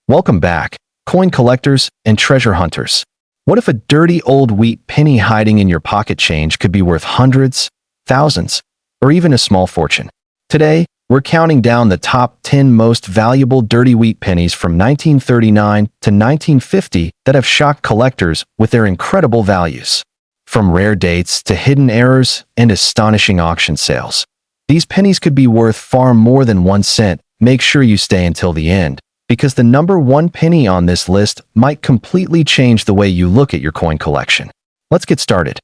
Welcome back, coin collectors and treasure hunters. What if a dirty old wheat penny hiding in your pocket change could be worth hundreds, thousands, or even a small fortune? Today, we're counting down the top 10 most valuable dirty wheat pennies from 1939 to 1950 that have shocked collectors with their incredible values. From rare dates to hidden errors and astonishing auction sales, these pennies could be worth far more than 1 cent. Make sure you stay until the end, because the number one penny on this list might completely change the way you look at your coin collection. Let's get started.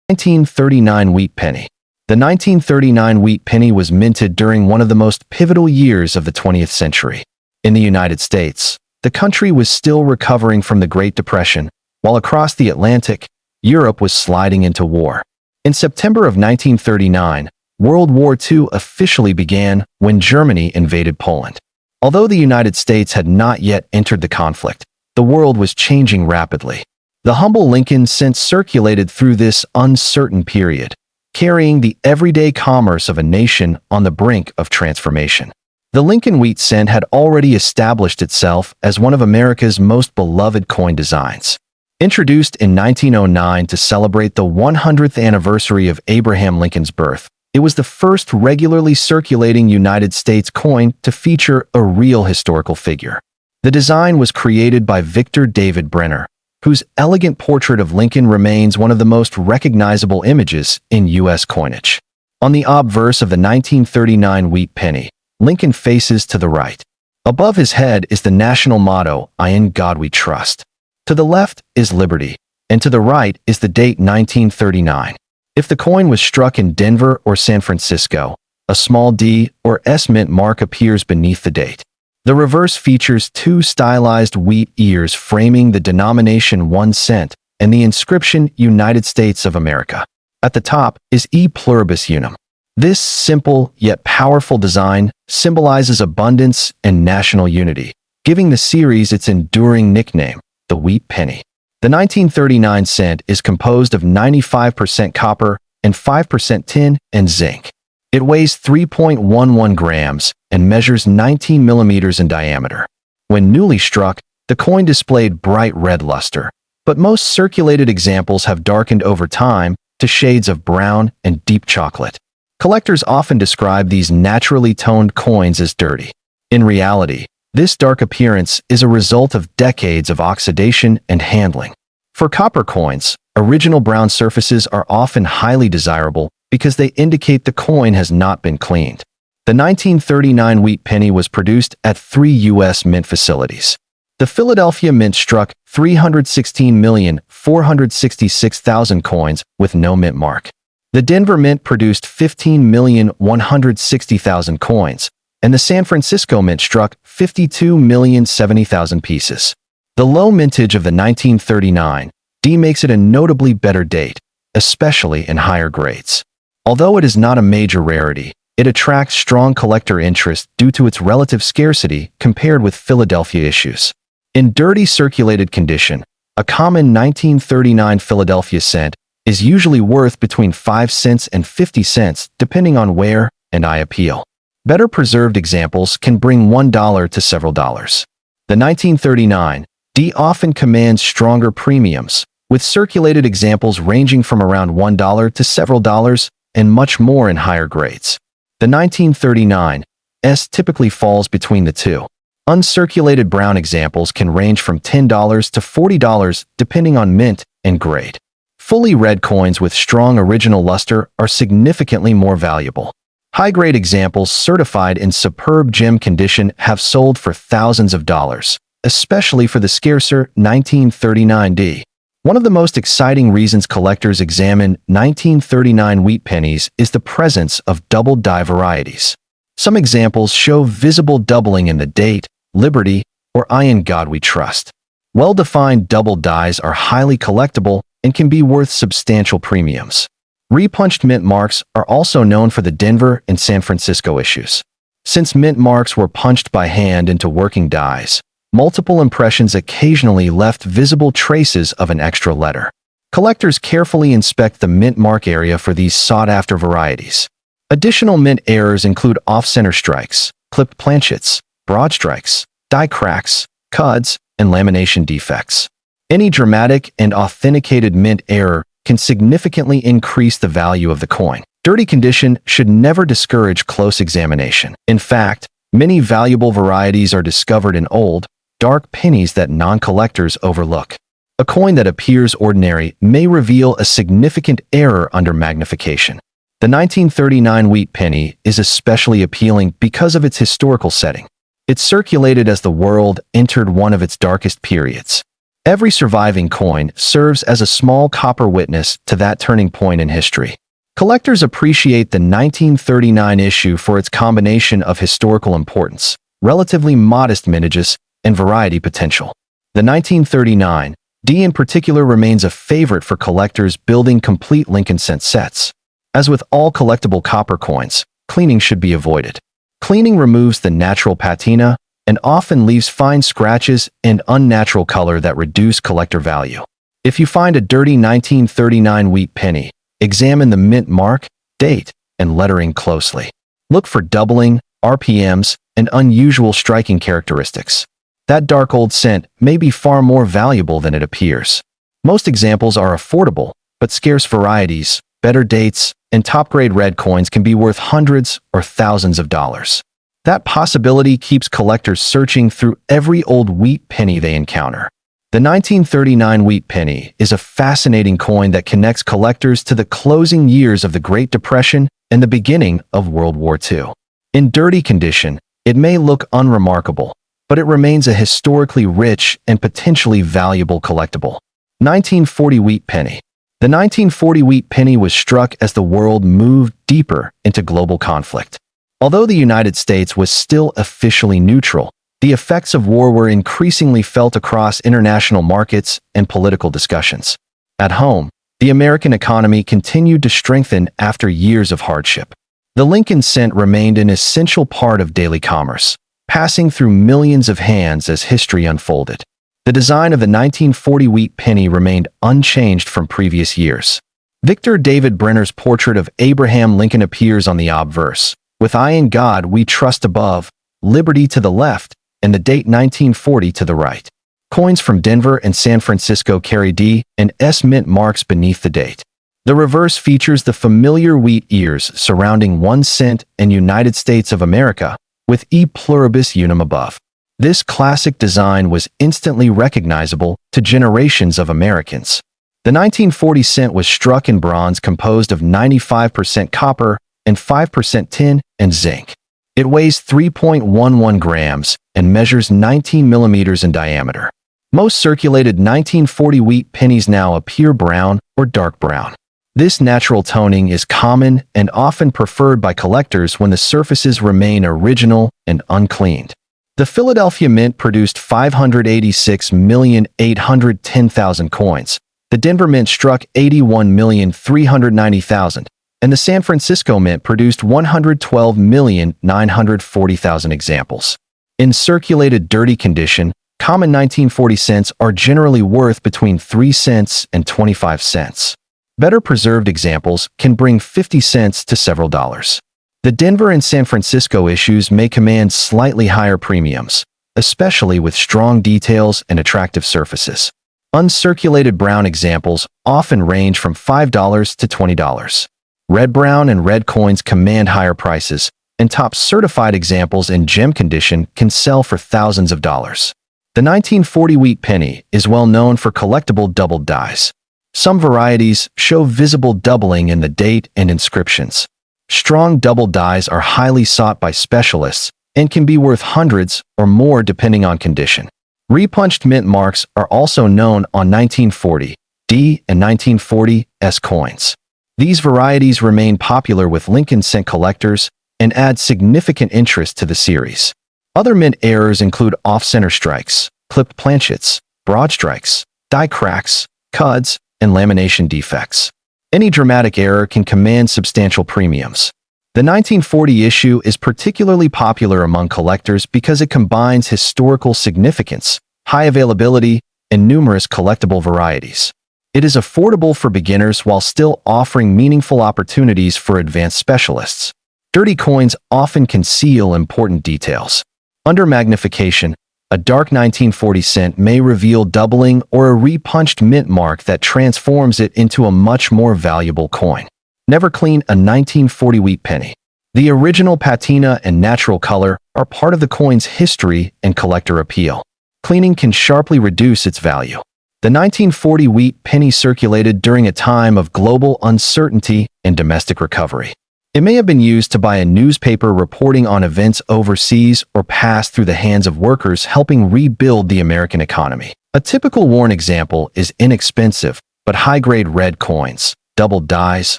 1939 Wheat Penny. The 1939 wheat penny was minted during one of the most pivotal years of the 20th century. In the United States, the country was still recovering from the Great Depression, while across the Atlantic, Europe was sliding into war. In September of 1939, World War II officially began when Germany invaded Poland. Although the United States had not yet entered the conflict, the world was changing rapidly. The humble Lincoln cent circulated through this uncertain period, carrying the everyday commerce of a nation on the brink of transformation. The Lincoln wheat cent had already established itself as one of America's most beloved coin designs. Introduced in 1909 to celebrate the 100th anniversary of Abraham Lincoln's birth, it was the first regularly circulating United States coin to feature a real historical figure. The design was created by Victor David Brenner, whose elegant portrait of Lincoln remains one of the most recognizable images in U.S. coinage. On the obverse of the 1939 wheat penny, Lincoln faces to the right. Above his head is the national motto, "In God We Trust." To the left is liberty, and to the right is the date 1939. If the coin was struck in Denver or San Francisco, a small D or S mint mark appears beneath the date. The reverse features two stylized wheat ears framing the denomination 1 cent and the inscription United States of America. At the top is E pluribus unum. This simple yet powerful design symbolizes abundance and national unity, giving the series its enduring nickname, the Wheat Penny. The 1939 cent is composed of 95% copper and 5% tin and zinc. It weighs 3.11 grams and measures 19 millimeters in diameter. When newly struck, the coin displayed bright red luster, but most circulated examples have darkened over time to shades of brown and deep chocolate. Collectors often describe these naturally toned coins as dirty. In reality, this dark appearance is a result of decades of oxidation and handling. For copper coins, original brown surfaces are often highly desirable because they indicate the coin has not been cleaned. The 1939 wheat penny was produced at 3 U.S. mint facilities. The Philadelphia Mint struck 316,466,000 coins with no mint mark. The Denver Mint produced 15,160,000 coins, and the San Francisco Mint struck 52,070,000 pieces. The low mintage of the 1939 D makes it a notably better date, especially in higher grades. Although it is not a major rarity, it attracts strong collector interest due to its relative scarcity compared with Philadelphia issues. In dirty circulated condition, a common 1939 Philadelphia cent is usually worth between 5 cents and 50 cents depending on wear and eye appeal. Better preserved examples can bring $1 to several dollars. The 1939 D often commands stronger premiums, with circulated examples ranging from around $1 to several dollars and much more in higher grades. The 1939 S typically falls between the two. Uncirculated brown examples can range from $10 to $40 depending on mint and grade. Fully red coins with strong original luster are significantly more valuable. High-grade examples certified in superb gem condition have sold for thousands of dollars, especially for the scarcer 1939 D. One of the most exciting reasons collectors examine 1939 wheat pennies is the presence of double die varieties. Some examples show visible doubling in the date, liberty, or "In God We Trust." Well-defined double dies are highly collectible and can be worth substantial premiums. Repunched mint marks are also known for the Denver and San Francisco issues. Since mint marks were punched by hand into working dies, multiple impressions occasionally left visible traces of an extra letter. Collectors carefully inspect the mint mark area for these sought-after varieties. Additional mint errors include off-center strikes, clipped planchets, broad strikes, die cracks, cuds, and lamination defects. Any dramatic and authenticated mint error can significantly increase the value of the coin. Dirty condition should never discourage close examination. In fact, many valuable varieties are discovered in old, dark pennies that non-collectors overlook. A coin that appears ordinary may reveal a significant error under magnification. The 1939 wheat penny is especially appealing because of its historical setting. It circulated as the world entered one of its darkest periods. Every surviving coin serves as a small copper witness to that turning point in history. Collectors appreciate the 1939 issue for its combination of historical importance, relatively modest mintages, and variety potential. The 1939 D in particular remains a favorite for collectors building complete Lincoln cent sets. As with all collectible copper coins, cleaning should be avoided. Cleaning removes the natural patina and often leaves fine scratches and unnatural color that reduce collector value. If you find a dirty 1939 wheat penny, examine the mint mark, date, and lettering closely. Look for doubling, RPMs, and unusual striking characteristics. That dark old cent may be far more valuable than it appears. Most examples are affordable, but scarce varieties, better dates, and top-grade red coins can be worth hundreds or thousands of dollars. That possibility keeps collectors searching through every old wheat penny they encounter. The 1939 wheat penny is a fascinating coin that connects collectors to the closing years of the Great Depression and the beginning of World War II. In dirty condition, it may look unremarkable, but it remains a historically rich and potentially valuable collectible. 1940 wheat penny. The 1940 wheat penny was struck as the world moved deeper into global conflict. Although the United States was still officially neutral, the effects of war were increasingly felt across international markets and political discussions. At home, the American economy continued to strengthen after years of hardship. The Lincoln cent remained an essential part of daily commerce, passing through millions of hands as history unfolded. The design of the 1940 wheat penny remained unchanged from previous years. Victor David Brenner's portrait of Abraham Lincoln appears on the obverse, with "I in God we trust above, liberty to the left, and the date 1940 to the right." Coins from Denver and San Francisco carry D and S mint marks beneath the date. The reverse features the familiar wheat ears surrounding 1 cent and United States of America, with E pluribus unum above. This classic design was instantly recognizable to generations of Americans. The 1940 cent was struck in bronze composed of 95% copper and 5% tin and zinc. It weighs 3.11 grams and measures 19 millimeters in diameter. Most circulated 1940 wheat pennies now appear brown or dark brown. This natural toning is common and often preferred by collectors when the surfaces remain original and uncleaned. The Philadelphia Mint produced 586,810,000 coins. The Denver Mint struck 81,390,000, and the San Francisco Mint produced 112,940,000 examples. In circulated dirty condition, common 1940 cents are generally worth between 3 cents and 25 cents. Better preserved examples can bring 50 cents to several dollars. The Denver and San Francisco issues may command slightly higher premiums, especially with strong details and attractive surfaces. Uncirculated brown examples often range from $5 to $20. Red brown and red coins command higher prices, and top certified examples in gem condition can sell for thousands of dollars. The 1940 wheat penny is well known for collectible doubled dies. Some varieties show visible doubling in the date and inscriptions. Strong double dies are highly sought by specialists and can be worth hundreds or more depending on condition. Repunched mint marks are also known on 1940 D and 1940 S coins. These varieties remain popular with Lincoln cent collectors and add significant interest to the series. Other mint errors include off-center strikes, clipped planchets, broad strikes, die cracks, cuds, and lamination defects. Any dramatic error can command substantial premiums. The 1940 issue is particularly popular among collectors because it combines historical significance, high availability, and numerous collectible varieties. It is affordable for beginners while still offering meaningful opportunities for advanced specialists. Dirty coins often conceal important details. Under magnification, A dark 1940 cent may reveal doubling or a repunched mint mark that transforms it into a much more valuable coin. Never clean a 1940 wheat penny. The original patina and natural color are part of the coin's history and collector appeal. Cleaning can sharply reduce its value. The 1940 wheat penny circulated during a time of global uncertainty and domestic recovery. It may have been used to buy a newspaper reporting on events overseas or pass through the hands of workers helping rebuild the American economy. A typical worn example is inexpensive but high-grade red coins. Double dies,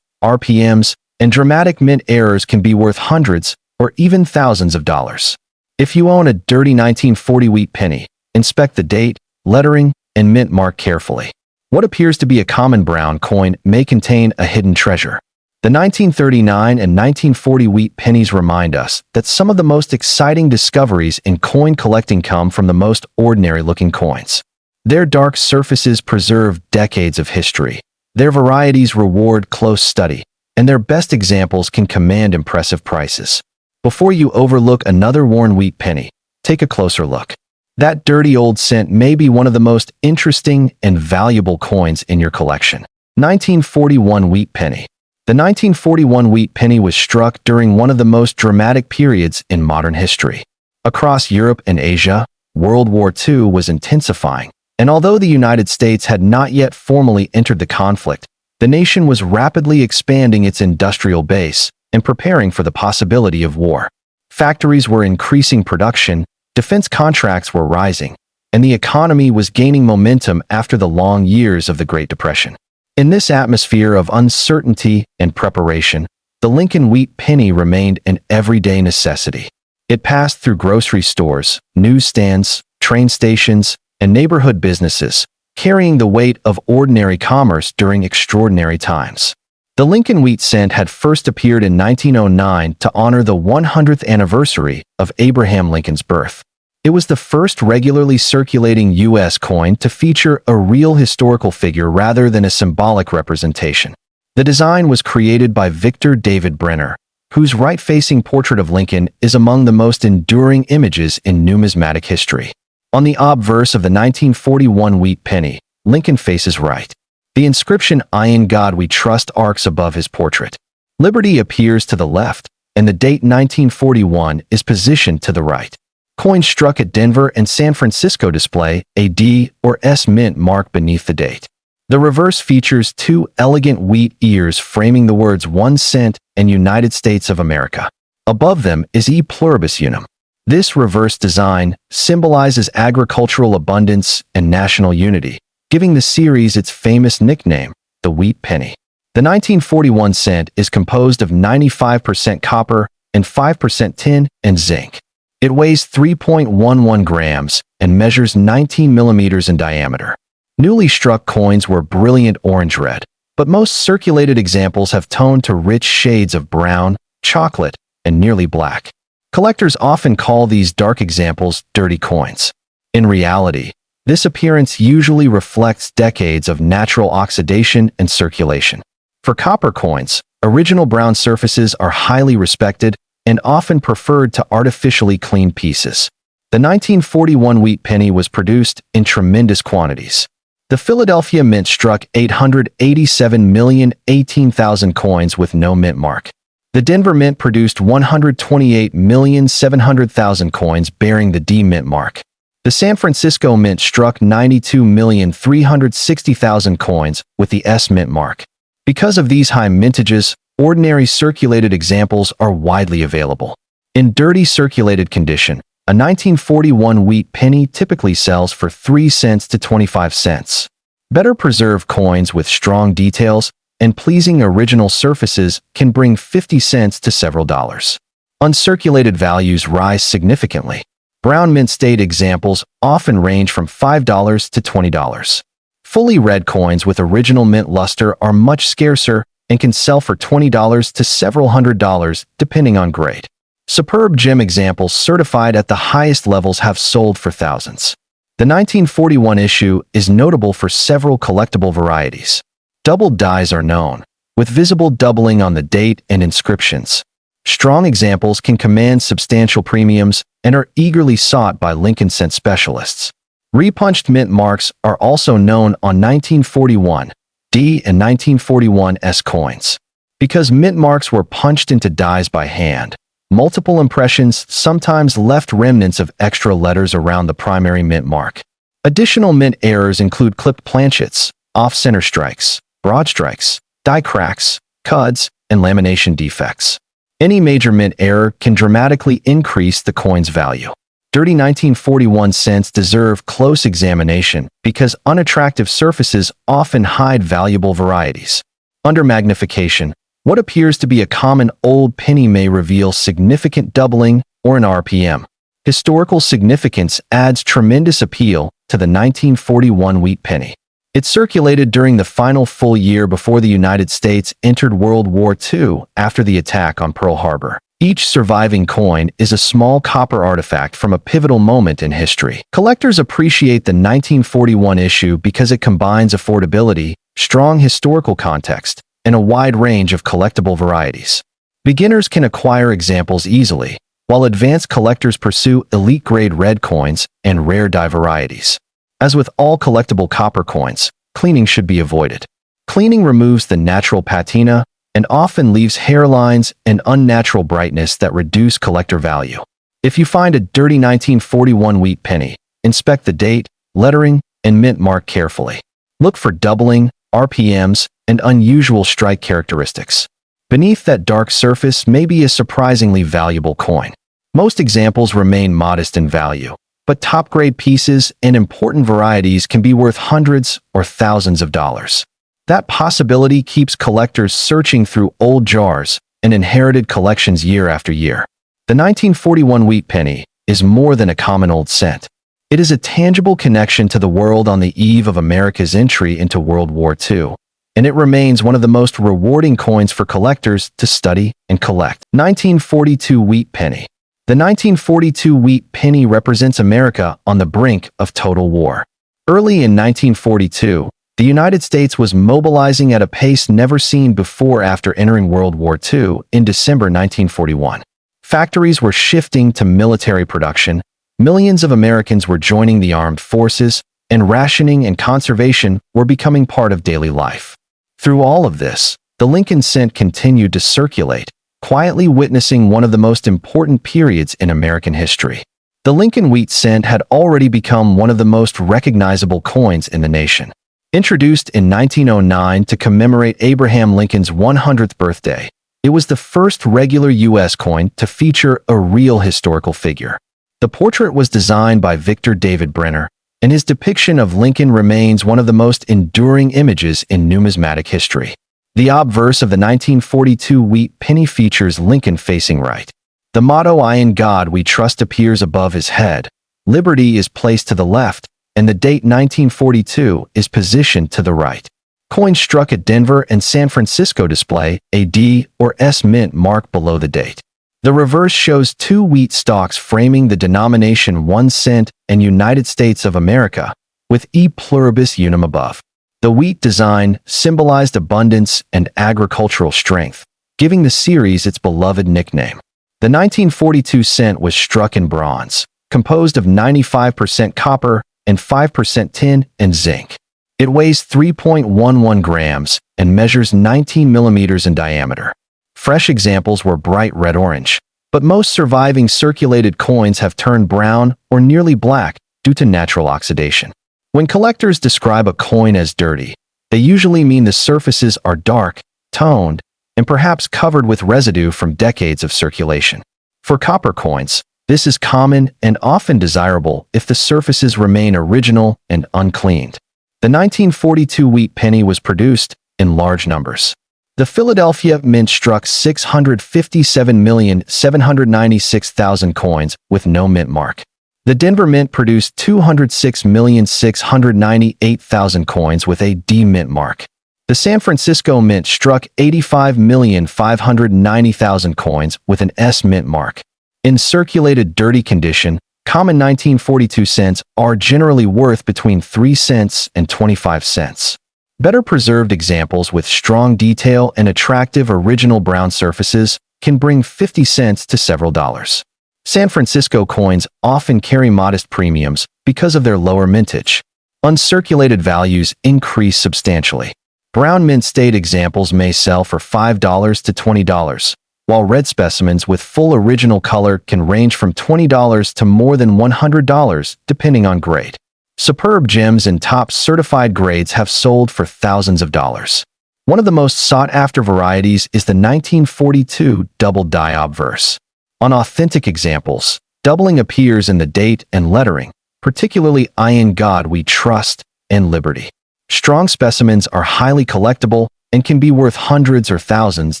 RPMs, and dramatic mint errors can be worth hundreds or even thousands of dollars. If you own a dirty 1940 wheat penny, inspect the date, lettering, and mint mark carefully. What appears to be a common brown coin may contain a hidden treasure. The 1939 and 1940 wheat pennies remind us that some of the most exciting discoveries in coin collecting come from the most ordinary-looking coins. Their dark surfaces preserve decades of history. Their varieties reward close study, and their best examples can command impressive prices. Before you overlook another worn wheat penny, take a closer look. That dirty old cent may be one of the most interesting and valuable coins in your collection. 1941 wheat penny. The 1941 wheat penny was struck during one of the most dramatic periods in modern history. Across Europe and Asia, World War II was intensifying, and although the United States had not yet formally entered the conflict, the nation was rapidly expanding its industrial base and preparing for the possibility of war. Factories were increasing production, defense contracts were rising, and the economy was gaining momentum after the long years of the Great Depression. In this atmosphere of uncertainty and preparation, the Lincoln wheat penny remained an everyday necessity. It passed through grocery stores, newsstands, train stations, and neighborhood businesses, carrying the weight of ordinary commerce during extraordinary times. The Lincoln wheat cent had first appeared in 1909 to honor the 100th anniversary of Abraham Lincoln's birth. It was the first regularly circulating U.S. coin to feature a real historical figure rather than a symbolic representation. The design was created by Victor David Brenner, whose right-facing portrait of Lincoln is among the most enduring images in numismatic history. On the obverse of the 1941 wheat penny, Lincoln faces right. The inscription, "I in God we trust," arcs above his portrait. Liberty appears to the left, and the date 1941 is positioned to the right. Coins struck at Denver and San Francisco display a D or S mint mark beneath the date. The reverse features two elegant wheat ears framing the words 1 cent and United States of America. Above them is E pluribus unum. This reverse design symbolizes agricultural abundance and national unity, giving the series its famous nickname, the wheat penny. The 1941 cent is composed of 95% copper and 5% tin and zinc. It weighs 3.11 grams and measures 19 millimeters in diameter. Newly struck coins were brilliant orange red, but most circulated examples have toned to rich shades of brown, chocolate, and nearly black. Collectors often call these dark examples dirty coins. In reality, this appearance usually reflects decades of natural oxidation and circulation. For copper coins, original brown surfaces are highly respected and often preferred to artificially clean pieces. The 1941 wheat penny was produced in tremendous quantities. The Philadelphia Mint struck 887,018,000 coins with no mint mark. The Denver Mint produced 128,700,000 coins bearing the D mint mark. The San Francisco Mint struck 92,360,000 coins with the S mint mark. Because of these high mintages, ordinary circulated examples are widely available. In dirty circulated condition, a 1941 wheat penny typically sells for 3 cents to 25 cents. Better preserved coins with strong details and pleasing original surfaces can bring 50 cents to several dollars. Uncirculated values rise significantly. Brown mint state examples often range from $5 to $20. Fully red coins with original mint luster are much scarcer and can sell for $20 to several $100s depending on grade. Superb gem examples certified at the highest levels have sold for thousands. The 1941 issue is notable for several collectible varieties. Double dies are known, with visible doubling on the date and inscriptions. Strong examples can command substantial premiums and are eagerly sought by Lincoln cent specialists. Repunched mint marks are also known on 1941 D and 1941 S coins. Because mint marks were punched into dies by hand, multiple impressions sometimes left remnants of extra letters around the primary mint mark. Additional mint errors include clipped planchets, off-center strikes, broad strikes, die cracks, cuds, and lamination defects. Any major mint error can dramatically increase the coin's value. Dirty 1941 cents deserve close examination because unattractive surfaces often hide valuable varieties. Under magnification, what appears to be a common old penny may reveal significant doubling or an RPM. Historical significance adds tremendous appeal to the 1941 wheat penny. It circulated during the final full year before the United States entered World War II after the attack on Pearl Harbor. Each surviving coin is a small copper artifact from a pivotal moment in history. Collectors appreciate the 1941 issue because it combines affordability, strong historical context, and a wide range of collectible varieties. Beginners can acquire examples easily, while advanced collectors pursue elite-grade red coins and rare die varieties. As with all collectible copper coins, cleaning should be avoided. Cleaning removes the natural patina and often leaves hairlines and unnatural brightness that reduce collector value. If you find a dirty 1941 wheat penny, inspect the date, lettering, and mint mark carefully. Look for doubling, RPMs, and unusual strike characteristics. Beneath that dark surface may be a surprisingly valuable coin. Most examples remain modest in value, but top-grade pieces and important varieties can be worth hundreds or thousands of dollars. That possibility keeps collectors searching through old jars and inherited collections year after year. The 1941 wheat penny is more than a common old cent. It is a tangible connection to the world on the eve of America's entry into World War II, and it remains one of the most rewarding coins for collectors to study and collect. 1942 wheat penny. The 1942 wheat penny represents America on the brink of total war. Early in 1942, the United States was mobilizing at a pace never seen before after entering World War II in December 1941. Factories were shifting to military production, millions of Americans were joining the armed forces, and rationing and conservation were becoming part of daily life. Through all of this, the Lincoln cent continued to circulate, quietly witnessing one of the most important periods in American history. The Lincoln wheat cent had already become one of the most recognizable coins in the nation. Introduced in 1909 to commemorate Abraham Lincoln's 100th birthday, it was the first regular U.S. coin to feature a real historical figure. The portrait was designed by Victor David Brenner, and his depiction of Lincoln remains one of the most enduring images in numismatic history. The obverse of the 1942 wheat penny features Lincoln facing right. The motto "I in God we trust" appears above his head. Liberty is placed to the left, and the date 1942 is positioned to the right. Coins struck at Denver and San Francisco display a D or S mint mark below the date. The reverse shows two wheat stalks framing the denomination 1 cent and United States of America, with E pluribus unum above. The wheat design symbolized abundance and agricultural strength, giving the series its beloved nickname. The 1942 cent was struck in bronze, composed of 95% copper and 5% tin and zinc. It weighs 3.11 grams and measures 19 millimeters in diameter. Fresh examples were bright red-orange, but most surviving circulated coins have turned brown or nearly black due to natural oxidation. When collectors describe a coin as dirty, they usually mean the surfaces are dark, toned, and perhaps covered with residue from decades of circulation. For copper coins, this is common and often desirable if the surfaces remain original and uncleaned. The 1942 wheat penny was produced in large numbers. The Philadelphia Mint struck 657,796,000 coins with no mint mark. The Denver Mint produced 206,698,000 coins with a D mint mark. The San Francisco Mint struck 85,590,000 coins with an S mint mark. In circulated dirty condition, common 1942 cents are generally worth between 3 cents and 25 cents. Better preserved examples with strong detail and attractive original brown surfaces can bring 50 cents to several dollars. San Francisco coins often carry modest premiums because of their lower mintage. Uncirculated values increase substantially. Brown mint state examples may sell for $5 to $20, while red specimens with full original color can range from $20 to more than $100 depending on grade. Superb gems in top certified grades have sold for thousands of dollars. One of the most sought-after varieties is the 1942 double die obverse. On authentic examples, doubling appears in the date and lettering, particularly "In God We Trust" and "Liberty." Strong specimens are highly collectible and can be worth hundreds or thousands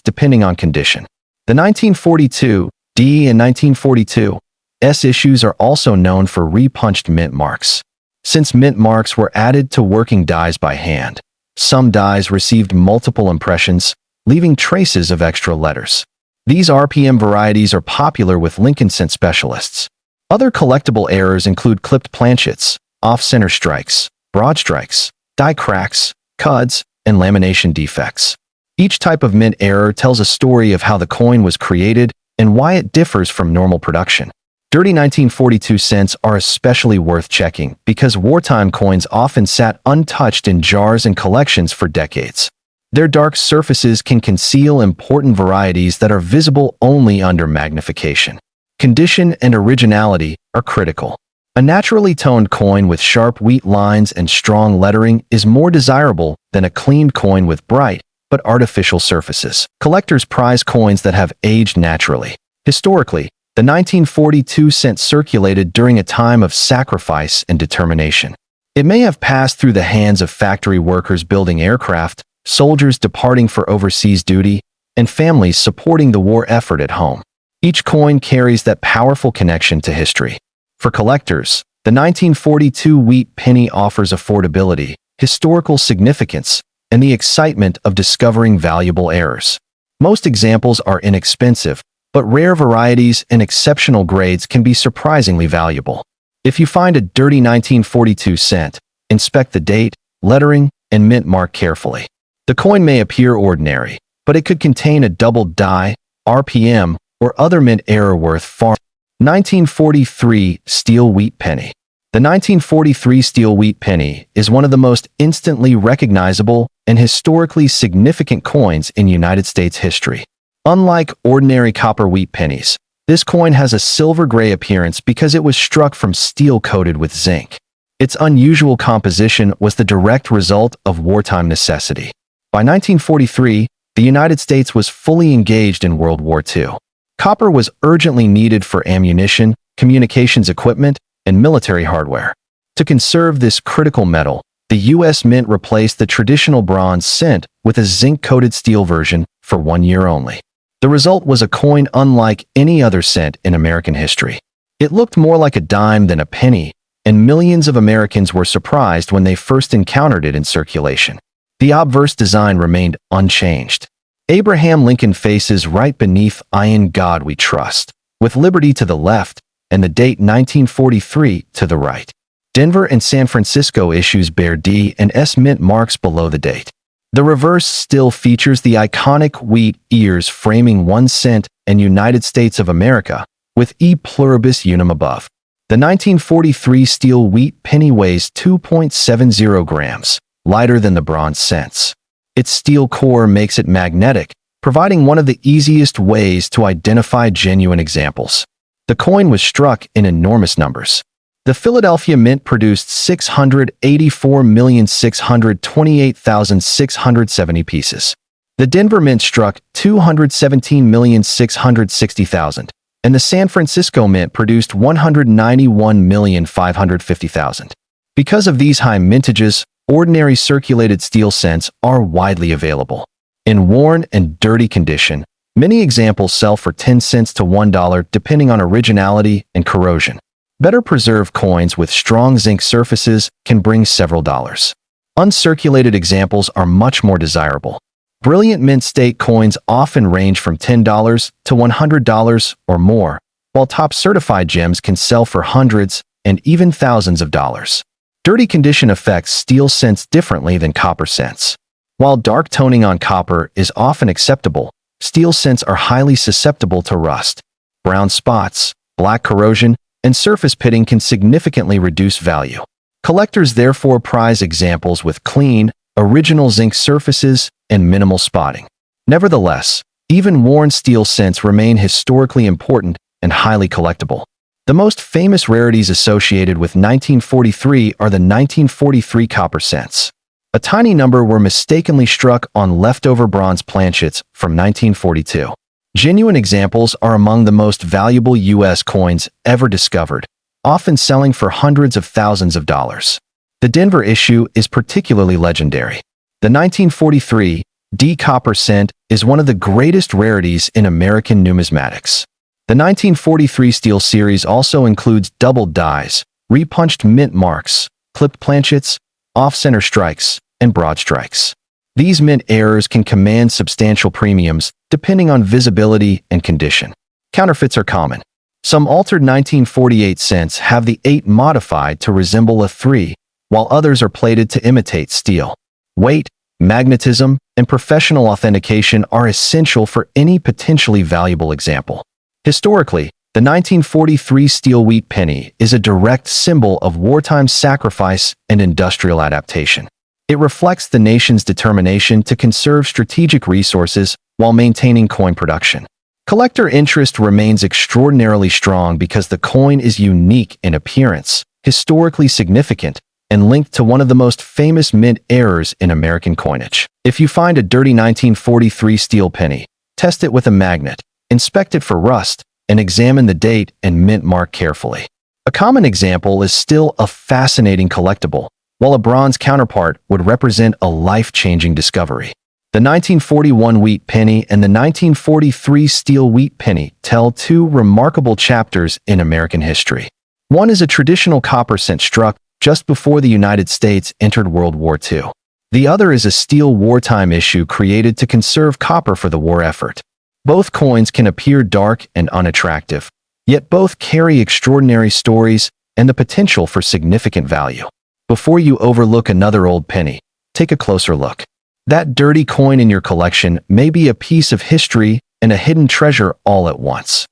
depending on condition. The 1942 D and 1942 S issues are also known for repunched mint marks. Since mint marks were added to working dies by hand, some dies received multiple impressions, leaving traces of extra letters. These RPM varieties are popular with Lincoln cent specialists. Other collectible errors include clipped planchets, off-center strikes, broad strikes, die cracks, cuds, and lamination defects. Each type of mint error tells a story of how the coin was created and why it differs from normal production. Dirty 1942 cents are especially worth checking because wartime coins often sat untouched in jars and collections for decades. Their dark surfaces can conceal important varieties that are visible only under magnification. Condition and originality are critical. A naturally toned coin with sharp wheat lines and strong lettering is more desirable than a cleaned coin with bright but artificial surfaces. Collectors prize coins that have aged naturally. Historically, the 1942 cent circulated during a time of sacrifice and determination. It may have passed through the hands of factory workers building aircraft, soldiers departing for overseas duty, and families supporting the war effort at home. Each coin carries that powerful connection to history. For collectors, the 1942 wheat penny offers affordability, historical significance, and the excitement of discovering valuable errors. Most examples are inexpensive, but rare varieties and exceptional grades can be surprisingly valuable. If you find a dirty 1942 cent, inspect the date, lettering, and mint mark carefully. The coin may appear ordinary, but it could contain a double die, RPM, or other mint error worth far. 1943 Steel Wheat Penny. The 1943 steel wheat penny is one of the most instantly recognizable and historically significant coins in United States history. Unlike ordinary copper wheat pennies, this coin has a silver-gray appearance because it was struck from steel coated with zinc. Its unusual composition was the direct result of wartime necessity. By 1943, the United States was fully engaged in World War II. Copper was urgently needed for ammunition, communications equipment, and military hardware. To conserve this critical metal, the U.S. Mint replaced the traditional bronze cent with a zinc-coated steel version for 1 year only. The result was a coin unlike any other cent in American history. It looked more like a dime than a penny, and millions of Americans were surprised when they first encountered it in circulation. The obverse design remained unchanged. Abraham Lincoln faces right beneath "In God We Trust," with Liberty to the left and the date 1943 to the right. Denver and San Francisco issues bear D and S mint marks below the date. The reverse still features the iconic wheat ears framing 1 cent and United States of America, with E pluribus unum above. The 1943 steel wheat penny weighs 2.70 grams, lighter than the bronze cents. Its steel core makes it magnetic, providing one of the easiest ways to identify genuine examples. The coin was struck in enormous numbers. The Philadelphia Mint produced 684,628,670 pieces. The Denver Mint struck 217,660,000, and the San Francisco Mint produced 191,550,000. Because of these high mintages, ordinary circulated steel cents are widely available. In worn and dirty condition, many examples sell for 10 cents to $1 depending on originality and corrosion. Better preserved coins with strong zinc surfaces can bring several dollars. Uncirculated examples are much more desirable. Brilliant mint state coins often range from $10 to $100 or more, while top certified gems can sell for hundreds and even thousands of dollars. Dirty condition affects steel cents differently than copper cents. While dark toning on copper is often acceptable, steel cents are highly susceptible to rust. Brown spots, black corrosion, and surface pitting can significantly reduce value. Collectors therefore prize examples with clean, original zinc surfaces and minimal spotting. Nevertheless, even worn steel cents remain historically important and highly collectible. The most famous rarities associated with 1943 are the 1943 copper cents. A tiny number were mistakenly struck on leftover bronze planchets from 1942. Genuine examples are among the most valuable U.S. coins ever discovered, often selling for hundreds of thousands of dollars. The Denver issue is particularly legendary. The 1943 D copper cent is one of the greatest rarities in American numismatics. The 1943 steel series also includes doubled dies, repunched mint marks, clipped planchets, off-center strikes, and broad strikes. These mint errors can command substantial premiums depending on visibility and condition. Counterfeits are common. Some altered 1948 cents have the 8 modified to resemble a 3, while others are plated to imitate steel. Weight, magnetism, and professional authentication are essential for any potentially valuable example. Historically, the 1943 steel wheat penny is a direct symbol of wartime sacrifice and industrial adaptation. It reflects the nation's determination to conserve strategic resources while maintaining coin production. Collector interest remains extraordinarily strong because the coin is unique in appearance, historically significant, and linked to one of the most famous mint errors in American coinage. If you find a dirty 1943 steel penny, test it with a magnet, inspect it for rust, and examine the date and mint mark carefully. A common example is still a fascinating collectible, while a bronze counterpart would represent a life-changing discovery. The 1941 wheat penny and the 1943 steel wheat penny tell two remarkable chapters in American history. One is a traditional copper cent struck just before the United States entered World War II. The other is a steel wartime issue created to conserve copper for the war effort. Both coins can appear dark and unattractive, yet both carry extraordinary stories and the potential for significant value. Before you overlook another old penny, take a closer look. That dirty coin in your collection may be a piece of history and a hidden treasure all at once.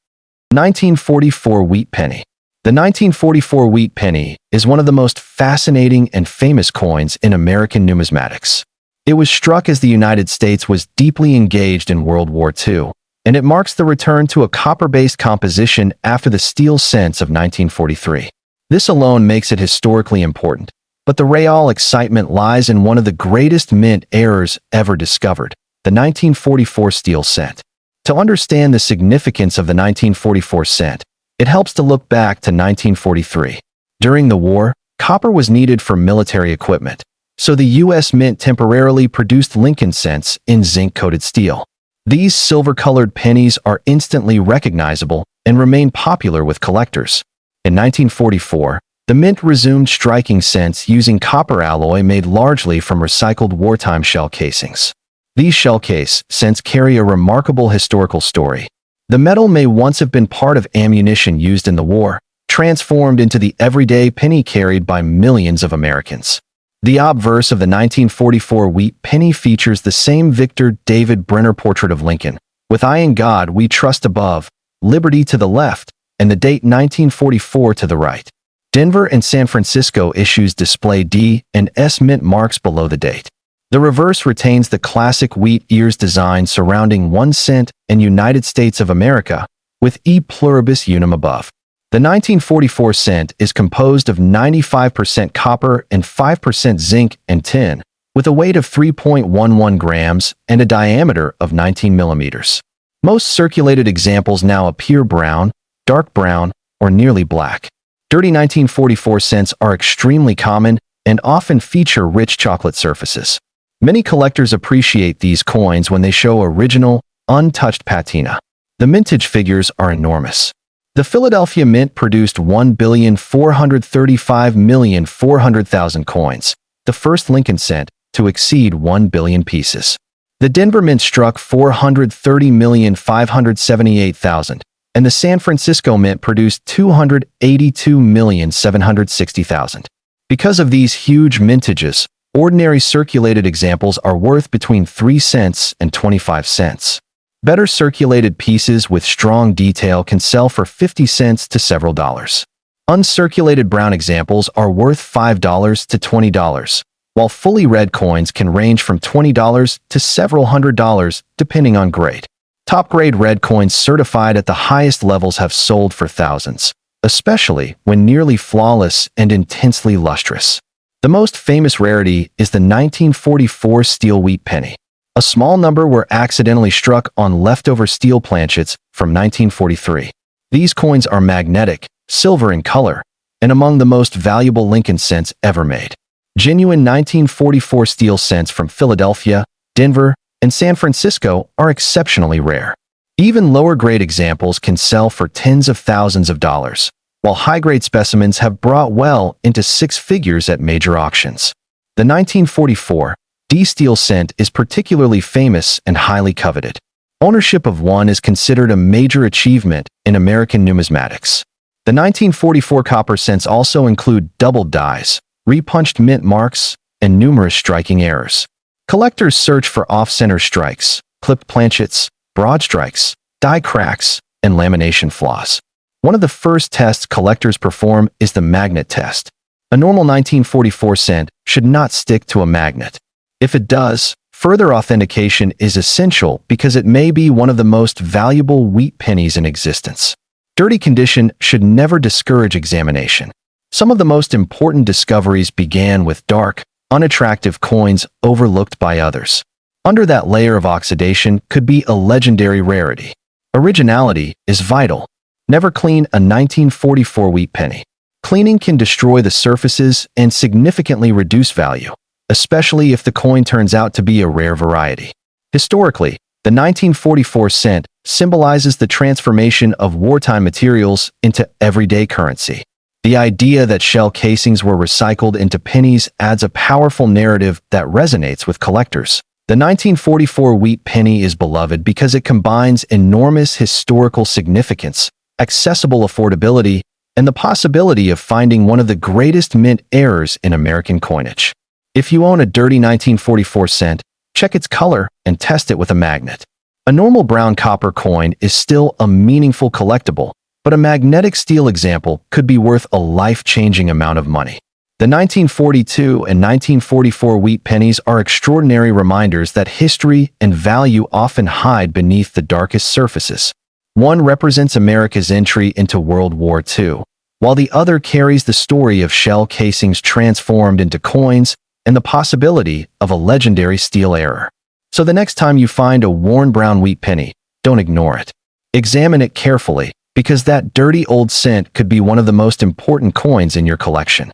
1944 wheat penny. The 1944 wheat penny is one of the most fascinating and famous coins in American numismatics. It was struck as the United States was deeply engaged in World War II, and it marks the return to a copper-based composition after the steel cents of 1943. This alone makes it historically important, but the real excitement lies in one of the greatest mint errors ever discovered, the 1944 steel cent. To understand the significance of the 1944 cent, it helps to look back to 1943. During the war, copper was needed for military equipment, so the U.S. Mint temporarily produced Lincoln cents in zinc-coated steel. These silver-colored pennies are instantly recognizable and remain popular with collectors. In 1944, the Mint resumed striking cents using copper alloy made largely from recycled wartime shell casings. These shell case cents carry a remarkable historical story. The metal may once have been part of ammunition used in the war, transformed into the everyday penny carried by millions of Americans. The obverse of the 1944 wheat penny features the same Victor David Brenner portrait of Lincoln, with "I in God we trust" above, "Liberty" to the left, and the date 1944 to the right. Denver and San Francisco issues display D and S mint marks below the date. The reverse retains the classic wheat ears design surrounding 1 cent and United States of America, with E pluribus unum above. The 1944 cent is composed of 95% copper and 5% zinc and tin, with a weight of 3.11 grams and a diameter of 19 millimeters. Most circulated examples now appear brown, dark brown, or nearly black. Dirty 1944 cents are extremely common and often feature rich chocolate surfaces. Many collectors appreciate these coins when they show original, untouched patina. The mintage figures are enormous. The Philadelphia Mint produced 1,435,400,000 coins, the first Lincoln cent to exceed 1 billion pieces. The Denver Mint struck 430,578,000, and the San Francisco Mint produced 282,760,000. Because of these huge mintages, ordinary circulated examples are worth between 3 cents and 25 cents. Better circulated pieces with strong detail can sell for 50 cents to several dollars. Uncirculated brown examples are worth $5 to $20, while fully red coins can range from $20 to several $100s depending on grade. Top-grade red coins certified at the highest levels have sold for thousands, especially when nearly flawless and intensely lustrous. The most famous rarity is the 1944 steel wheat penny. A small number were accidentally struck on leftover steel planchets from 1943. These coins are magnetic, silver in color, and among the most valuable Lincoln cents ever made. Genuine 1944 steel cents from Philadelphia, Denver, and San Francisco are exceptionally rare. Even lower-grade examples can sell for tens of thousands of dollars, while high-grade specimens have brought well into six figures at major auctions. The 1944 D steel cent is particularly famous and highly coveted. Ownership of one is considered a major achievement in American numismatics. The 1944 copper cents also include doubled dies, repunched mint marks, and numerous striking errors. Collectors search for off-center strikes, clipped planchets, broad strikes, die cracks, and lamination flaws. One of the first tests collectors perform is the magnet test. A normal 1944 cent should not stick to a magnet. If it does, further authentication is essential because it may be one of the most valuable wheat pennies in existence. Dirty condition should never discourage examination. Some of the most important discoveries began with dark, unattractive coins overlooked by others. Under that layer of oxidation could be a legendary rarity. Originality is vital. Never clean a 1944 wheat penny. Cleaning can destroy the surfaces and significantly reduce value, especially if the coin turns out to be a rare variety. Historically, the 1944 cent symbolizes the transformation of wartime materials into everyday currency. The idea that shell casings were recycled into pennies adds a powerful narrative that resonates with collectors. The 1944 wheat penny is beloved because it combines enormous historical significance, accessible affordability, and the possibility of finding one of the greatest mint errors in American coinage. If you own a dirty 1944 cent, check its color and test it with a magnet. A normal brown copper coin is still a meaningful collectible, but a magnetic steel example could be worth a life-changing amount of money. The 1942 and 1944 wheat pennies are extraordinary reminders that history and value often hide beneath the darkest surfaces. One represents America's entry into World War II, while the other carries the story of shell casings transformed into coins and the possibility of a legendary steel error. So the next time you find a worn brown wheat penny, don't ignore it. Examine it carefully, because that dirty old cent could be one of the most important coins in your collection.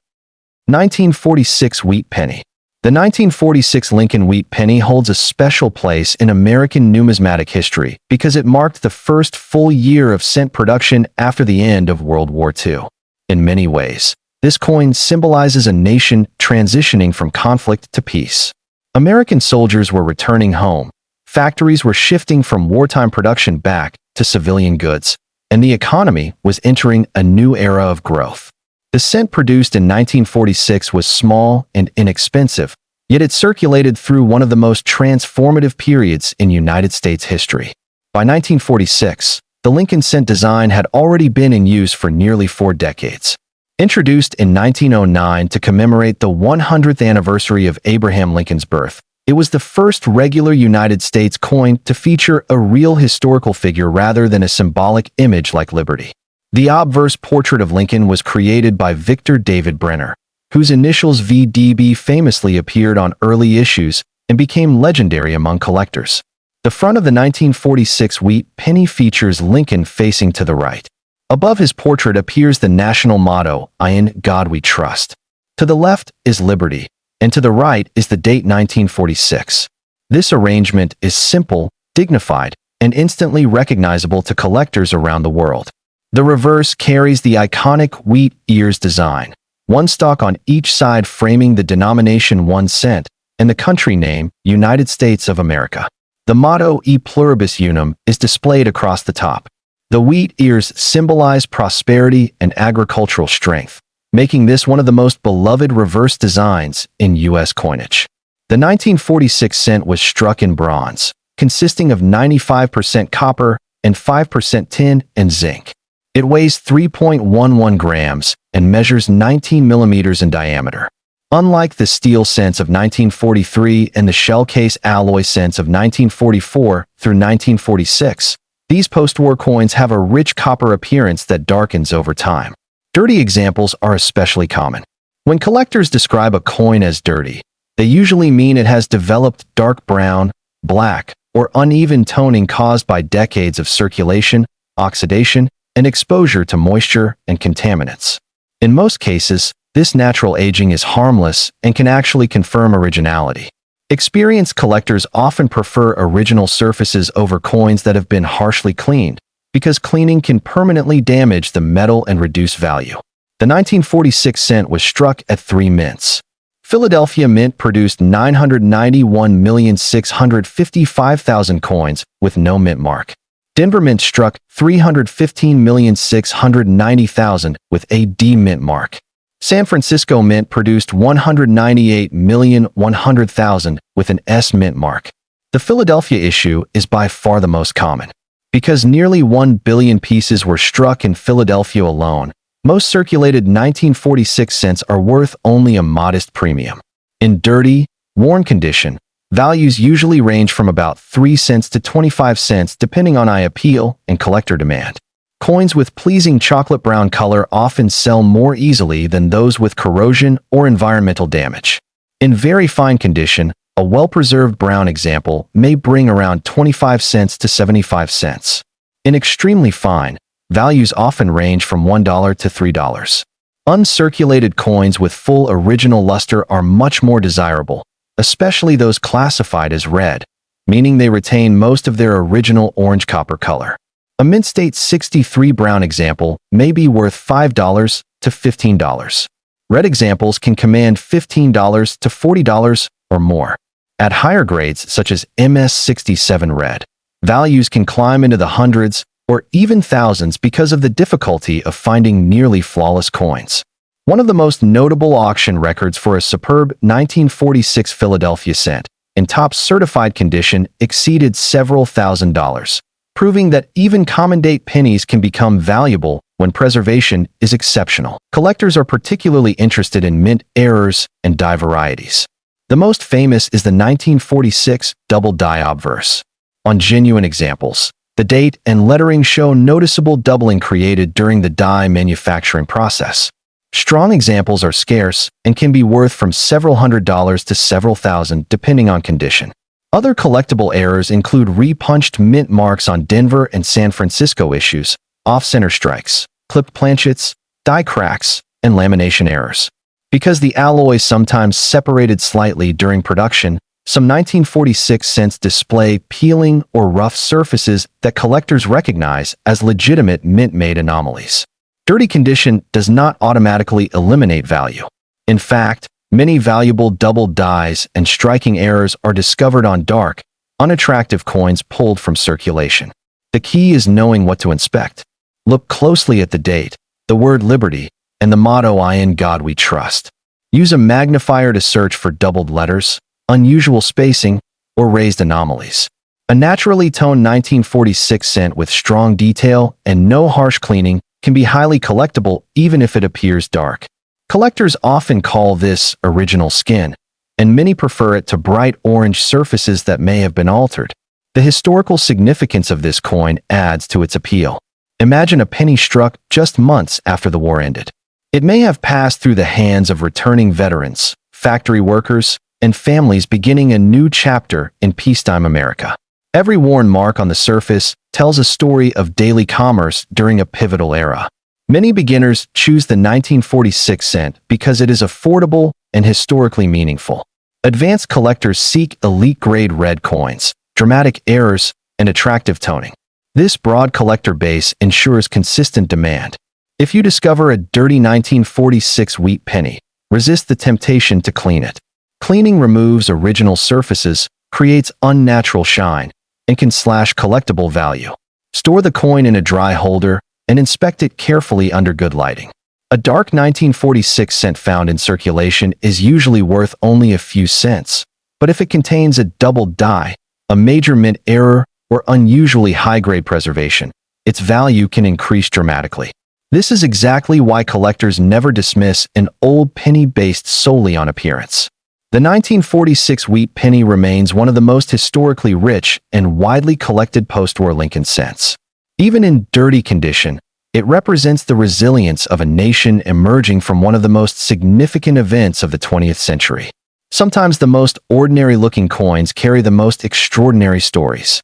1946 wheat penny. The 1946 Lincoln wheat penny holds a special place in American numismatic history because it marked the first full year of cent production after the end of World War II. In many ways, this coin symbolizes a nation transitioning from conflict to peace. American soldiers were returning home, factories were shifting from wartime production back to civilian goods, and the economy was entering a new era of growth. The cent produced in 1946 was small and inexpensive, yet it circulated through one of the most transformative periods in United States history. By 1946, the Lincoln cent design had already been in use for nearly 4 decades. Introduced in 1909 to commemorate the 100th anniversary of Abraham Lincoln's birth, it was the first regular United States coin to feature a real historical figure rather than a symbolic image like Liberty. The obverse portrait of Lincoln was created by Victor David Brenner, whose initials VDB famously appeared on early issues and became legendary among collectors. The front of the 1946 wheat penny features Lincoln facing to the right. Above his portrait appears the national motto, "In God We Trust." To the left is Liberty, and to the right is the date 1946. This arrangement is simple, dignified, and instantly recognizable to collectors around the world. The reverse carries the iconic wheat ears design, one stalk on each side framing the denomination 1 cent and the country name, United States of America. The motto E pluribus unum is displayed across the top. The wheat ears symbolize prosperity and agricultural strength, making this one of the most beloved reverse designs in U.S. coinage. The 1946 cent was struck in bronze, consisting of 95% copper and 5% tin and zinc. It weighs 3.11 grams and measures 19 millimeters in diameter. Unlike the steel cents of 1943 and the shell case alloy cents of 1944 through 1946, these post-war coins have a rich copper appearance that darkens over time. Dirty examples are especially common. When collectors describe a coin as dirty, they usually mean it has developed dark brown, black, or uneven toning caused by decades of circulation, oxidation, and exposure to moisture and contaminants. In most cases, this natural aging is harmless and can actually confirm originality. Experienced collectors often prefer original surfaces over coins that have been harshly cleaned, because cleaning can permanently damage the metal and reduce value. The 1946 cent was struck at 3 mints. Philadelphia Mint produced 991,655,000 coins with no mint mark. Denver Mint struck 315,690,000 with a D mint mark. San Francisco Mint produced 198,100,000 with an S mint mark. The Philadelphia issue is by far the most common. Because nearly 1 billion pieces were struck in Philadelphia alone, most circulated 1946 cents are worth only a modest premium. In dirty, worn condition, values usually range from about 3 cents to 25 cents depending on eye appeal and collector demand. Coins with pleasing chocolate brown color often sell more easily than those with corrosion or environmental damage. In very fine condition, a well-preserved brown example may bring around 25 cents to 75 cents. In extremely fine, values often range from $1 to $3. Uncirculated coins with full original luster are much more desirable, especially those classified as red, meaning they retain most of their original orange copper color. A Mint State 63 brown example may be worth $5 to $15. Red examples can command $15 to $40 or more. At higher grades such as MS67 red, values can climb into the hundreds or even thousands because of the difficulty of finding nearly flawless coins. One of the most notable auction records for a superb 1946 Philadelphia cent, in top certified condition, exceeded several $1,000s, proving that even common-date pennies can become valuable when preservation is exceptional. Collectors are particularly interested in mint errors and die varieties. The most famous is the 1946 double die obverse. On genuine examples, the date and lettering show noticeable doubling created during the die manufacturing process. Strong examples are scarce and can be worth from several $100s to several thousand depending on condition. Other collectible errors include re-punched mint marks on Denver and San Francisco issues, off-center strikes, clipped planchets, die cracks, and lamination errors. Because the alloys sometimes separated slightly during production, some 1946 cents display peeling or rough surfaces that collectors recognize as legitimate mint-made anomalies. Dirty condition does not automatically eliminate value. In fact, many valuable double dies and striking errors are discovered on dark, unattractive coins pulled from circulation. The key is knowing what to inspect. Look closely at the date, the word liberty, and the motto "In God We Trust." Use a magnifier to search for doubled letters, unusual spacing, or raised anomalies. A naturally toned 1946 cent with strong detail and no harsh cleaning can be highly collectible even if it appears dark. Collectors often call this original skin, and many prefer it to bright orange surfaces that may have been altered. The historical significance of this coin adds to its appeal. Imagine a penny struck just months after the war ended. It may have passed through the hands of returning veterans, factory workers, and families beginning a new chapter in peacetime America. Every worn mark on the surface tells a story of daily commerce during a pivotal era. Many beginners choose the 1946 cent because it is affordable and historically meaningful. Advanced collectors seek elite-grade red coins, dramatic errors, and attractive toning. This broad collector base ensures consistent demand. If you discover a dirty 1946 wheat penny, resist the temptation to clean it. Cleaning removes original surfaces, creates unnatural shine, and can slash collectible value. Store the coin in a dry holder and inspect it carefully under good lighting. A dark 1946 cent found in circulation is usually worth only a few cents, but if it contains a doubled die, a major mint error, or unusually high-grade preservation, its value can increase dramatically. This is exactly why collectors never dismiss an old penny based solely on appearance. The 1946 wheat penny remains one of the most historically rich and widely collected post-war Lincoln cents. Even in dirty condition, it represents the resilience of a nation emerging from one of the most significant events of the 20th century. Sometimes the most ordinary-looking coins carry the most extraordinary stories.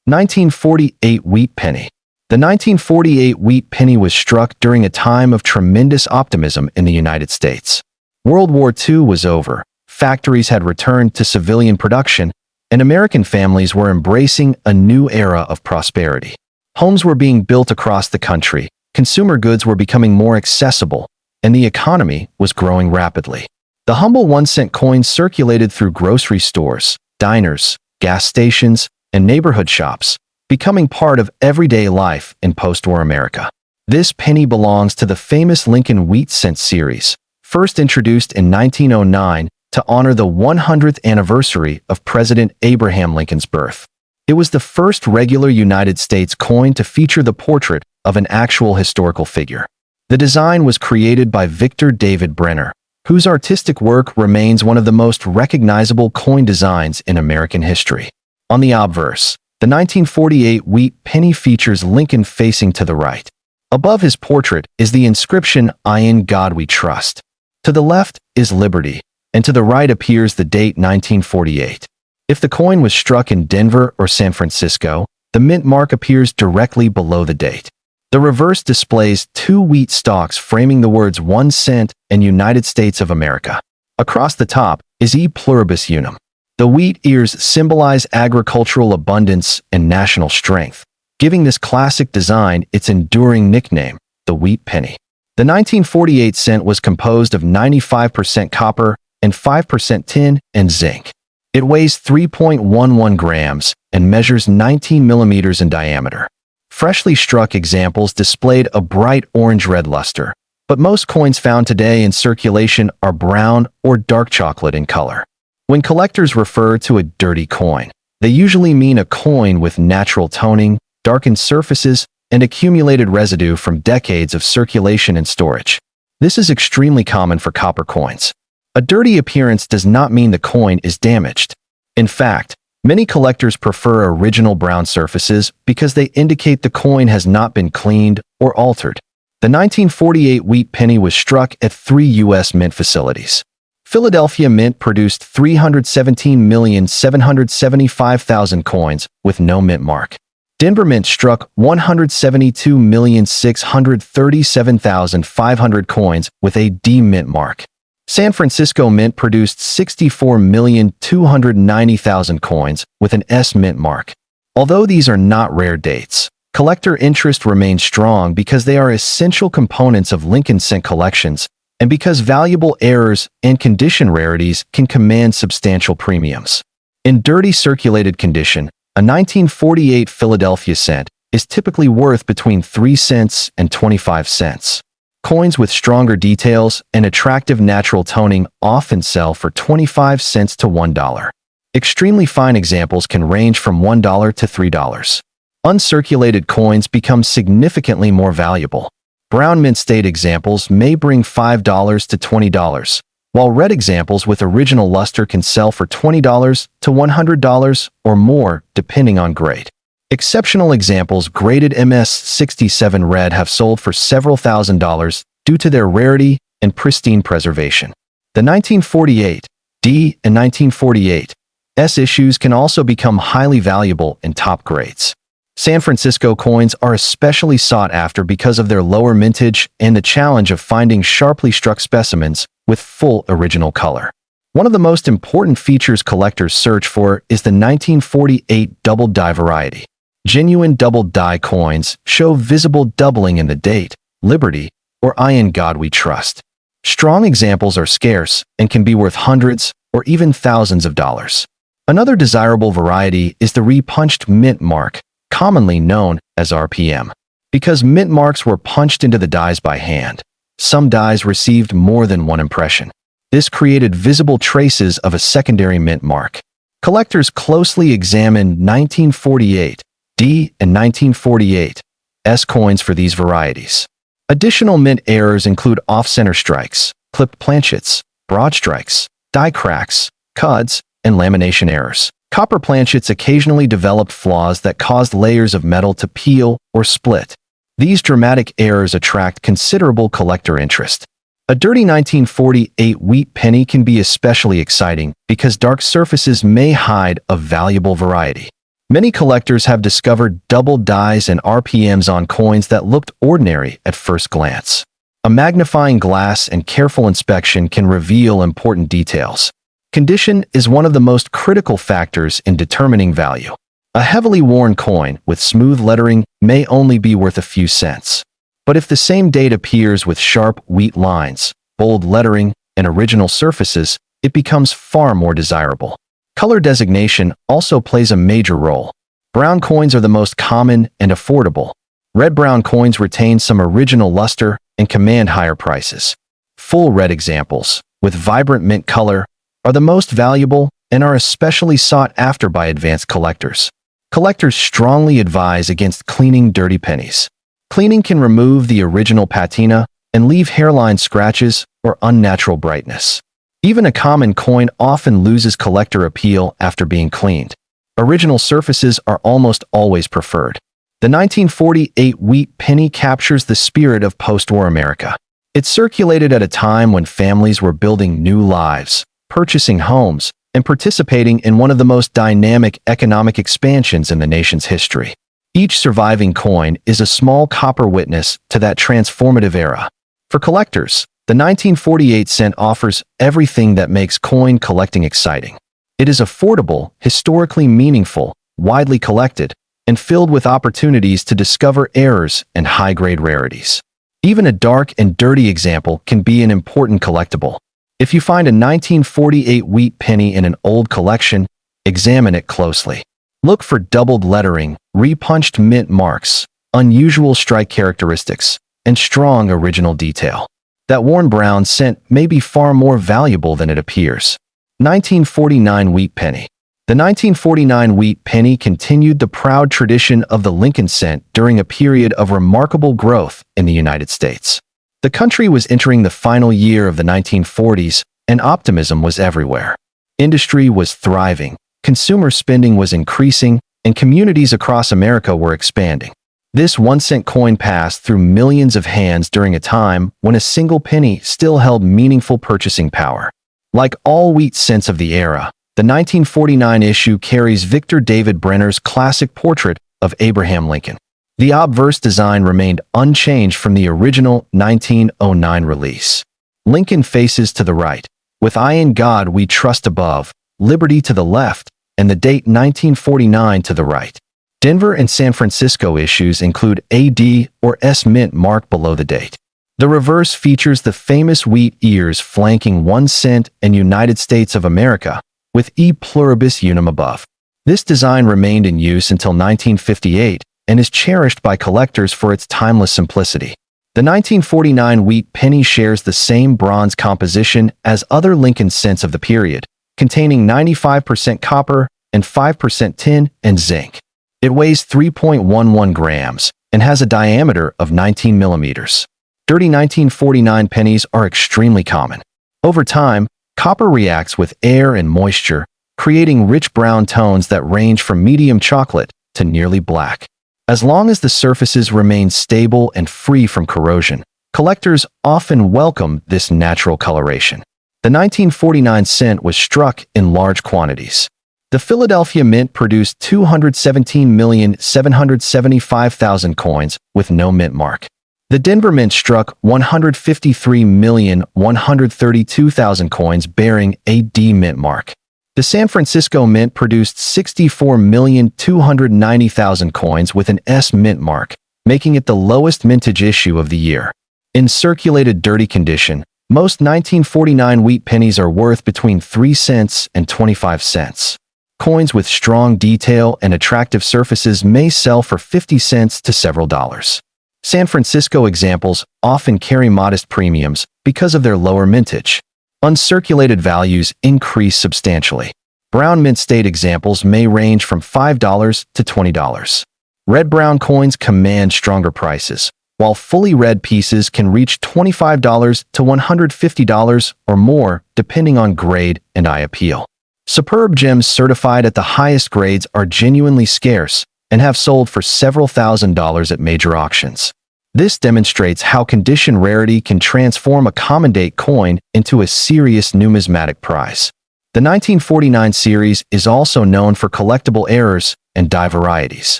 1948 wheat penny. The 1948 wheat penny was struck during a time of tremendous optimism in the United States. World War II was over, factories had returned to civilian production, and American families were embracing a new era of prosperity. Homes were being built across the country, consumer goods were becoming more accessible, and the economy was growing rapidly. The humble 1-cent coin circulated through grocery stores, diners, gas stations, and neighborhood shops, becoming part of everyday life in post-war America. This penny belongs to the famous Lincoln Wheat Cent series, first introduced in 1909 to honor the 100th anniversary of President Abraham Lincoln's birth. It was the first regular United States coin to feature the portrait of an actual historical figure. The design was created by Victor David Brenner, whose artistic work remains one of the most recognizable coin designs in American history. On the obverse, the 1948 wheat penny features Lincoln facing to the right. Above his portrait is the inscription, "In God We Trust." To the left is Liberty, and to the right appears the date 1948. If the coin was struck in Denver or San Francisco, the mint mark appears directly below the date. The reverse displays two wheat stalks framing the words 1 cent and United States of America. Across the top is E pluribus unum. The wheat ears symbolize agricultural abundance and national strength, giving this classic design its enduring nickname, the wheat penny. The 1948 cent was composed of 95% copper and 5% tin and zinc. It weighs 3.11 grams and measures 19 millimeters in diameter. Freshly struck examples displayed a bright orange-red luster, but most coins found today in circulation are brown or dark chocolate in color. When collectors refer to a dirty coin, they usually mean a coin with natural toning, darkened surfaces, and accumulated residue from decades of circulation and storage. This is extremely common for copper coins. A dirty appearance does not mean the coin is damaged. In fact, many collectors prefer original brown surfaces because they indicate the coin has not been cleaned or altered. The 1948 wheat penny was struck at 3 U.S. mint facilities. Philadelphia Mint produced 317,775,000 coins with no mint mark. Denver Mint struck 172,637,500 coins with a D mint mark. San Francisco Mint produced 64,290,000 coins with an S mint mark. Although these are not rare dates, collector interest remains strong because they are essential components of Lincoln cent collections and because valuable errors and condition rarities can command substantial premiums. In dirty circulated condition, a 1948 Philadelphia cent is typically worth between 3 cents and 25 cents. Coins with stronger details and attractive natural toning often sell for 25 cents to $1. Extremely fine examples can range from $1 to $3. Uncirculated coins become significantly more valuable. Brown mint state examples may bring $5 to $20, while red examples with original luster can sell for $20 to $100 or more, depending on grade. Exceptional examples graded MS-67 red have sold for several $1,000s due to their rarity and pristine preservation. The 1948 D and 1948 S issues can also become highly valuable in top grades. San Francisco coins are especially sought after because of their lower mintage and the challenge of finding sharply struck specimens with full original color. One of the most important features collectors search for is the 1948 double die variety. Genuine double die coins show visible doubling in the date, Liberty, or In God We Trust. Strong examples are scarce and can be worth hundreds or even thousands of dollars. Another desirable variety is the repunched mint mark, commonly known as RPM. Because mint marks were punched into the dies by hand, some dies received more than one impression. This created visible traces of a secondary mint mark. Collectors closely examine 1948 D and 1948 S coins for these varieties. Additional mint errors include off-center strikes, clipped planchets, broad strikes, die cracks, cuds, and lamination errors. Copper planchets occasionally developed flaws that caused layers of metal to peel or split. These dramatic errors attract considerable collector interest. A dirty 1948 wheat penny can be especially exciting because dark surfaces may hide a valuable variety. Many collectors have discovered double dies and RPMs on coins that looked ordinary at first glance. A magnifying glass and careful inspection can reveal important details. Condition is one of the most critical factors in determining value. A heavily worn coin with smooth lettering may only be worth a few cents. But if the same date appears with sharp wheat lines, bold lettering, and original surfaces, it becomes far more desirable. Color designation also plays a major role. Brown coins are the most common and affordable. Red-brown coins retain some original luster and command higher prices. Full red examples, with vibrant mint color, are the most valuable and are especially sought after by advanced collectors. Collectors strongly advise against cleaning dirty pennies. Cleaning can remove the original patina and leave hairline scratches or unnatural brightness. Even a common coin often loses collector appeal after being cleaned. Original surfaces are almost always preferred. The 1948 wheat penny captures the spirit of post-war America. It circulated at a time when families were building new lives, purchasing homes, and participating in one of the most dynamic economic expansions in the nation's history. Each surviving coin is a small copper witness to that transformative era. For collectors, the 1948 cent offers everything that makes coin collecting exciting. It is affordable, historically meaningful, widely collected, and filled with opportunities to discover errors and high-grade rarities. Even a dark and dirty example can be an important collectible. If you find a 1948 wheat penny in an old collection, examine it closely. Look for doubled lettering, repunched mint marks, unusual strike characteristics, and strong original detail. That worn brown cent may be far more valuable than it appears. 1949 wheat penny. The 1949 wheat penny continued the proud tradition of the Lincoln cent during a period of remarkable growth in the United States. The country was entering the final year of the 1940s, and optimism was everywhere. Industry was thriving, consumer spending was increasing, and communities across America were expanding. This 1-cent coin passed through millions of hands during a time when a single penny still held meaningful purchasing power. Like all wheat cents of the era, the 1949 issue carries Victor David Brenner's classic portrait of Abraham Lincoln. The obverse design remained unchanged from the original 1909 release. Lincoln faces to the right, with "I in God we trust" above, "Liberty" to the left, and the date 1949 to the right. Denver and San Francisco issues include AD or S mint mark below the date. The reverse features the famous wheat ears flanking 1 cent and United States of America, with E pluribus unum above. This design remained in use until 1958, and is cherished by collectors for its timeless simplicity. The 1949 wheat penny shares the same bronze composition as other Lincoln cents of the period, containing 95% copper and 5% tin and zinc. It weighs 3.11 grams and has a diameter of 19 millimeters. Dirty 1949 pennies are extremely common. Over time, copper reacts with air and moisture, creating rich brown tones that range from medium chocolate to nearly black. As long as the surfaces remain stable and free from corrosion, collectors often welcome this natural coloration. The 1949 cent was struck in large quantities. The Philadelphia Mint produced 217,775,000 coins with no mint mark. The Denver Mint struck 153,132,000 coins bearing a D mint mark. The San Francisco Mint produced 64,290,000 coins with an S mint mark, making it the lowest mintage issue of the year. In circulated dirty condition, most 1949 wheat pennies are worth between 3 cents and 25 cents. Coins with strong detail and attractive surfaces may sell for 50 cents to several dollars. San Francisco examples often carry modest premiums because of their lower mintage. Uncirculated values increase substantially. Brown mint state examples may range from $5 to $20. Red-brown coins command stronger prices, while fully red pieces can reach $25 to $150 or more, depending on grade and eye appeal. Superb gems certified at the highest grades are genuinely scarce and have sold for several $1,000s at major auctions. This demonstrates how condition rarity can transform a common date coin into a serious numismatic prize. The 1949 series is also known for collectible errors and die varieties.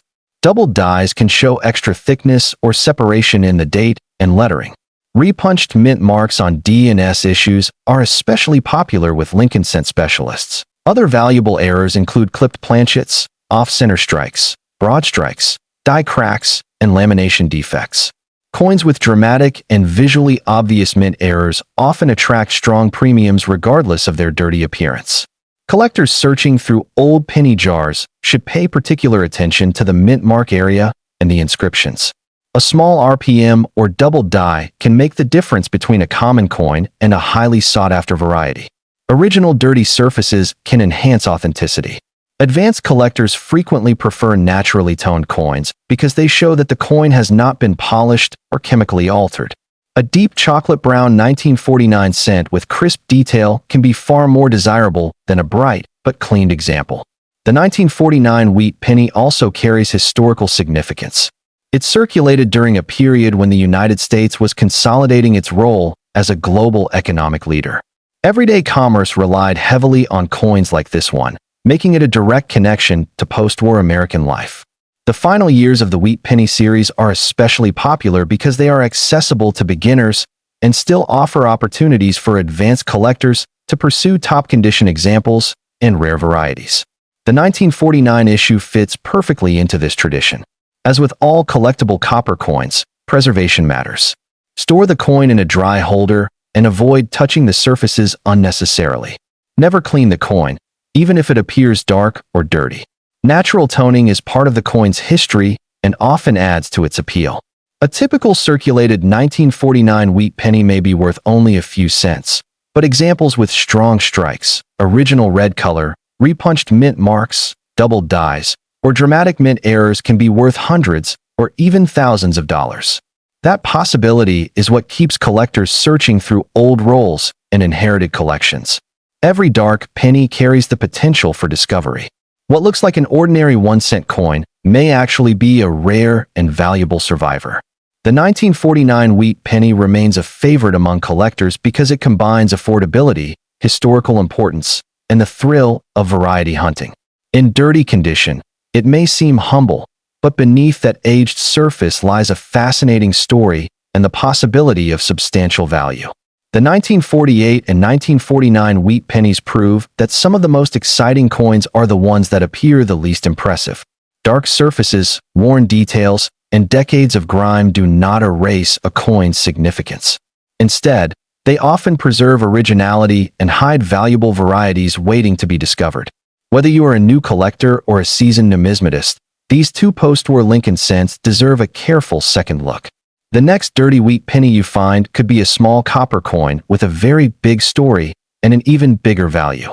Doubled dies can show extra thickness or separation in the date and lettering. Repunched mint marks on D and S issues are especially popular with Lincoln cent specialists. Other valuable errors include clipped planchets, off-center strikes, broad strikes, die cracks, and lamination defects. Coins with dramatic and visually obvious mint errors often attract strong premiums regardless of their dirty appearance. Collectors searching through old penny jars should pay particular attention to the mint mark area and the inscriptions. A small RPM or double die can make the difference between a common coin and a highly sought-after variety. Original dirty surfaces can enhance authenticity. Advanced collectors frequently prefer naturally toned coins because they show that the coin has not been polished or chemically altered. A deep chocolate brown 1949 cent with crisp detail can be far more desirable than a bright but cleaned example. The 1949 wheat penny also carries historical significance. It circulated during a period when the United States was consolidating its role as a global economic leader. Everyday commerce relied heavily on coins like this one, making it a direct connection to post-war American life. The final years of the wheat penny series are especially popular because they are accessible to beginners and still offer opportunities for advanced collectors to pursue top-condition examples and rare varieties. The 1949 issue fits perfectly into this tradition. As with all collectible copper coins, preservation matters. Store the coin in a dry holder and avoid touching the surfaces unnecessarily. Never clean the coin, even if it appears dark or dirty. Natural toning is part of the coin's history and often adds to its appeal. A typical circulated 1949 wheat penny may be worth only a few cents, but examples with strong strikes, original red color, repunched mint marks, doubled dies, or dramatic mint errors can be worth hundreds or even thousands of dollars. That possibility is what keeps collectors searching through old rolls and inherited collections. Every dark penny carries the potential for discovery. What looks like an ordinary 1-cent coin may actually be a rare and valuable survivor. The 1949 wheat penny remains a favorite among collectors because it combines affordability, historical importance, and the thrill of variety hunting. In dirty condition, it may seem humble, but beneath that aged surface lies a fascinating story and the possibility of substantial value. The 1948 and 1949 wheat pennies prove that some of the most exciting coins are the ones that appear the least impressive. Dark surfaces, worn details, and decades of grime do not erase a coin's significance. Instead, they often preserve originality and hide valuable varieties waiting to be discovered. Whether you are a new collector or a seasoned numismatist, these two post-war Lincoln cents deserve a careful second look. The next dirty wheat penny you find could be a small copper coin with a very big story and an even bigger value.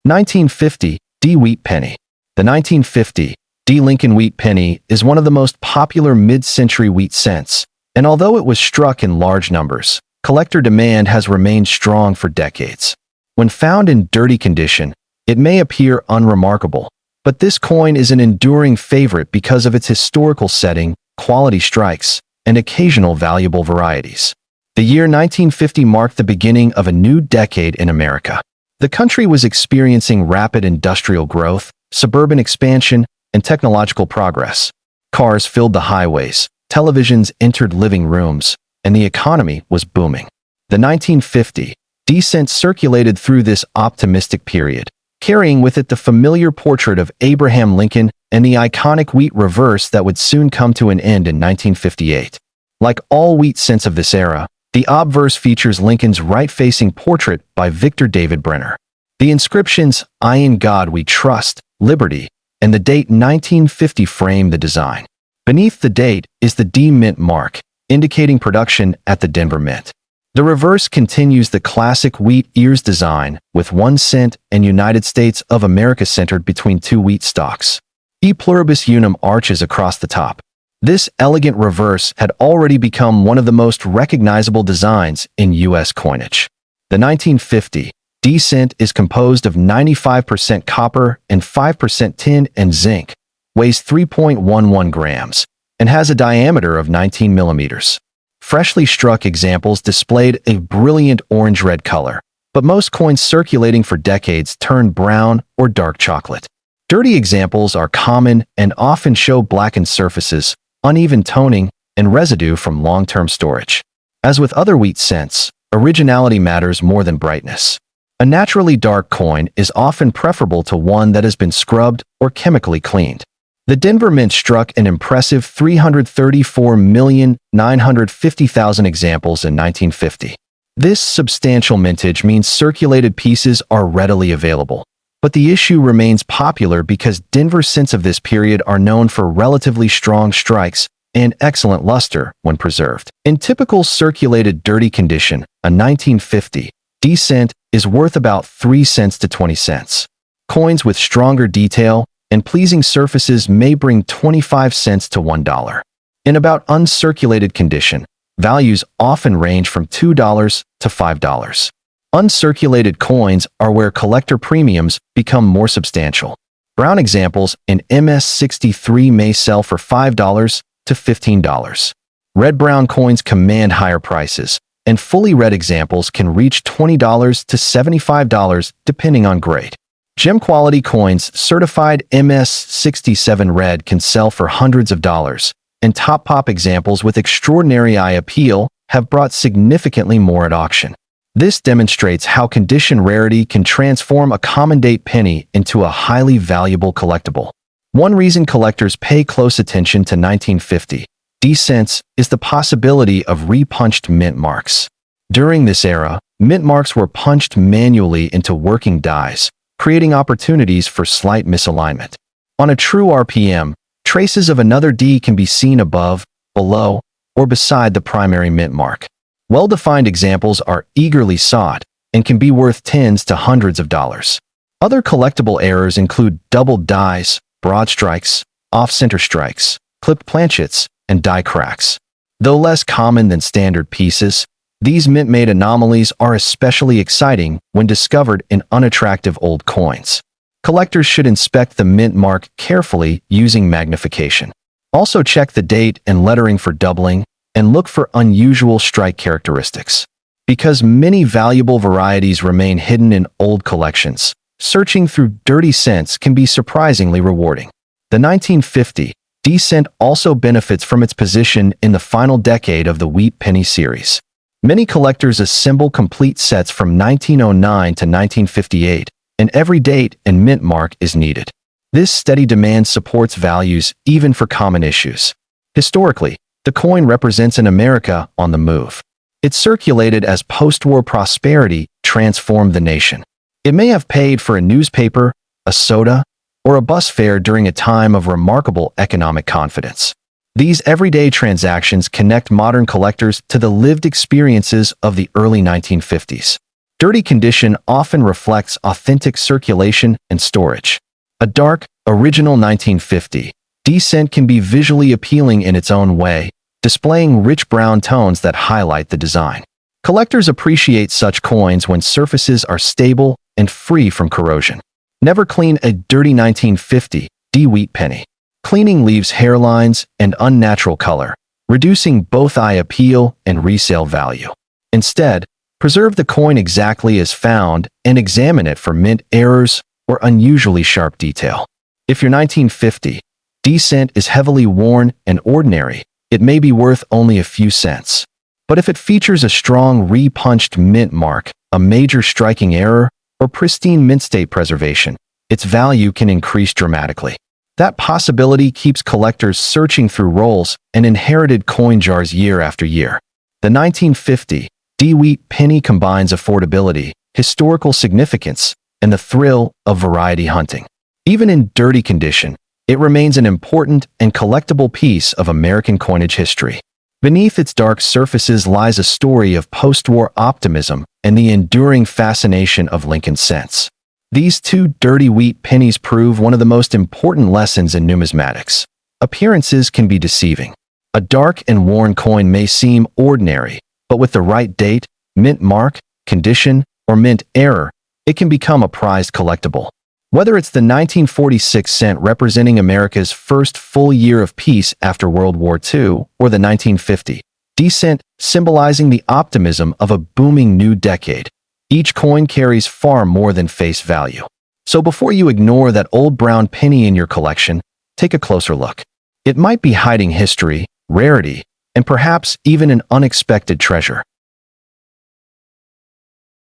1950 D wheat penny. The 1950 D Lincoln wheat penny is one of the most popular mid-century wheat cents, and although it was struck in large numbers, collector demand has remained strong for decades. When found in dirty condition, it may appear unremarkable, but this coin is an enduring favorite because of its historical setting, quality strikes, and occasional valuable varieties. The year 1950 marked the beginning of a new decade in America. The country was experiencing rapid industrial growth, suburban expansion, and technological progress. Cars filled the highways, televisions entered living rooms, and the economy was booming. The 1950 D cent circulated through this optimistic period, carrying with it the familiar portrait of Abraham Lincoln and the iconic wheat reverse that would soon come to an end in 1958. Like all wheat cents of this era, the obverse features Lincoln's right-facing portrait by Victor David Brenner. The inscriptions, "I in God we trust," "Liberty," and the date 1950 frame the design. Beneath the date is the D Mint mark, indicating production at the Denver Mint. The reverse continues the classic wheat ears design, with 1 cent and United States of America centered between two wheat stalks. E pluribus unum arches across the top. This elegant reverse had already become one of the most recognizable designs in U.S. coinage. The 1950 D cent is composed of 95% copper and 5% tin and zinc, weighs 3.11 grams, and has a diameter of 19 millimeters. Freshly struck examples displayed a brilliant orange-red color, but most coins circulating for decades turn brown or dark chocolate. Dirty examples are common and often show blackened surfaces, uneven toning, and residue from long-term storage. As with other wheat cents, originality matters more than brightness. A naturally dark coin is often preferable to one that has been scrubbed or chemically cleaned. The Denver Mint struck an impressive 334,950,000 examples in 1950. This substantial mintage means circulated pieces are readily available. But the issue remains popular because Denver cents of this period are known for relatively strong strikes and excellent luster when preserved. In typical circulated dirty condition, a 1950 D cent is worth about 3 cents to 20 cents. Coins with stronger detail and pleasing surfaces may bring 25 cents to $1. In about uncirculated condition, values often range from $2 to $5. Uncirculated coins are where collector premiums become more substantial. Brown examples in MS-63 may sell for $5 to $15. Red-brown coins command higher prices, and fully red examples can reach $20 to $75 depending on grade. Gem-quality coins certified MS-67 red can sell for hundreds of dollars, and top-pop examples with extraordinary eye appeal have brought significantly more at auction. This demonstrates how condition rarity can transform a common-date penny into a highly valuable collectible. One reason collectors pay close attention to 1950 D cents is the possibility of repunched mint marks. During this era, mint marks were punched manually into working dies, creating opportunities for slight misalignment. On a true RPM, traces of another D can be seen above, below, or beside the primary mint mark. Well-defined examples are eagerly sought and can be worth tens to hundreds of dollars. Other collectible errors include doubled dies, broad strikes, off-center strikes, clipped planchets, and die cracks. Though less common than standard pieces, these mint-made anomalies are especially exciting when discovered in unattractive old coins. Collectors should inspect the mint mark carefully using magnification. Also check the date and lettering for doubling, and look for unusual strike characteristics. Because many valuable varieties remain hidden in old collections, searching through dirty cents can be surprisingly rewarding. The 1950 D cent also benefits from its position in the final decade of the wheat penny series. Many collectors assemble complete sets from 1909 to 1958, and every date and mint mark is needed. This steady demand supports values even for common issues. Historically, the coin represents an America on the move. It circulated as post-war prosperity transformed the nation. It may have paid for a newspaper, a soda, or a bus fare during a time of remarkable economic confidence. These everyday transactions connect modern collectors to the lived experiences of the early 1950s. Dirty condition often reflects authentic circulation and storage. A dark, original 1950 D cent can be visually appealing in its own way, displaying rich brown tones that highlight the design. Collectors appreciate such coins when surfaces are stable and free from corrosion. Never clean a dirty 1950 D wheat penny. Cleaning leaves hairlines and unnatural color, reducing both eye appeal and resale value. Instead, preserve the coin exactly as found and examine it for mint errors or unusually sharp detail. If your 1950 D cent is heavily worn and ordinary, it may be worth only a few cents. But if it features a strong repunched mint mark, a major striking error, or pristine mint state preservation, its value can increase dramatically. That possibility keeps collectors searching through rolls and inherited coin jars year after year. The 1950 D wheat penny combines affordability, historical significance, and the thrill of variety hunting. Even in dirty condition, it remains an important and collectible piece of American coinage history. Beneath its dark surfaces lies a story of post-war optimism and the enduring fascination of Lincoln cents. These two dirty wheat pennies prove one of the most important lessons in numismatics. Appearances can be deceiving. A dark and worn coin may seem ordinary, but with the right date, mint mark, condition, or mint error, it can become a prized collectible. Whether it's the 1946 cent representing America's first full year of peace after World War II, or the 1950 cent symbolizing the optimism of a booming new decade, each coin carries far more than face value. So before you ignore that old brown penny in your collection, take a closer look. It might be hiding history, rarity, and perhaps even an unexpected treasure.